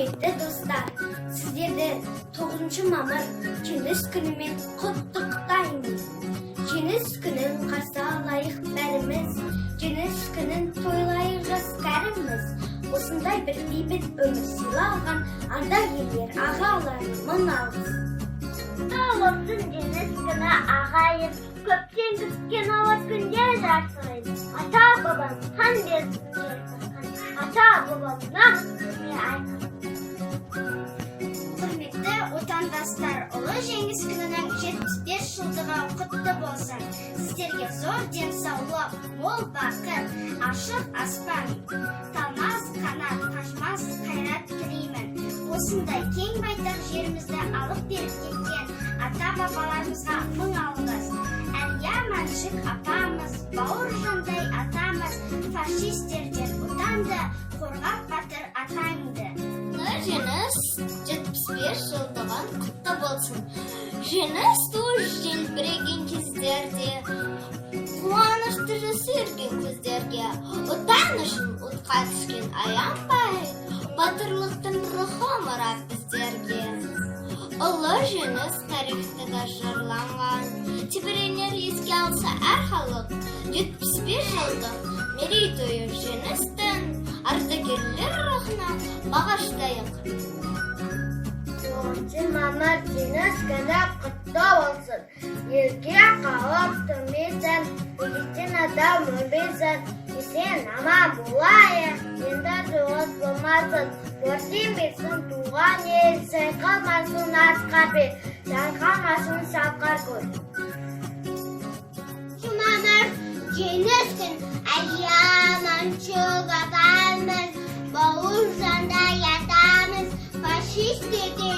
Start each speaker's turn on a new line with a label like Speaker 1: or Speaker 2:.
Speaker 1: Құрметті достар, сіздерді 9 мамыр жеңіс күнімен құттықтаймын. Жеңіс күнін қарсы алайық бәріміз, жеңіс күнін тойлайық жас кәріміз. Осындай бір бейбіт өмір сыйлаған ардагерлер ағаларына мың алғыс.
Speaker 2: Olsun jеңіс күні ағайын, көптен күткен ауыр күндер жарсырайды. Ата бабам қан берсін жерсін, ата бабамнан не айтсын.
Speaker 1: Құрметті отандастар, ұлы жеңіс күнінің 75 жылдығы құтты болсын. Сіздерге зор денсаулық, мол бақыт, ашық аспан, талмас қанат, қашмас қайрат тілеймін. Осындай кең байтақ жерімізді алып беріп кеткен ата-бабаларымызға мың алғыс. Әлия Мәншік апамыз, бауыржандай атамыз, фашистерден отанды қорғап батыр атаңды.
Speaker 2: Жеңіс 75 жылдығын құтты болсын. Жеңіс туы желбіреген кездерде, қуанышты жасырген көздерге, отан үшін отқа түскен аянбай, батырлықтың рухы мұрат біздерге. Ұлы жеңіс тарихтыда жырланған, тебіренер еске алса әр халық. 75 жылдық мерейтойы жеңістің, ардагерлер рухына бағыштайық.
Speaker 1: 9 мамыр жеңіс күні құтты болсын. Елге қауіп төнбесін, медицинада өлбесін, есен аман болайық, енді соғыс болмасын. Өртен берсін туған ел, сайқалмасын асқар бел, сайқалмасын салқар көл.
Speaker 2: Мамыр жеңіс күн, Әлия Мәншік апамыз, бауыржандай атамыз, фашистерден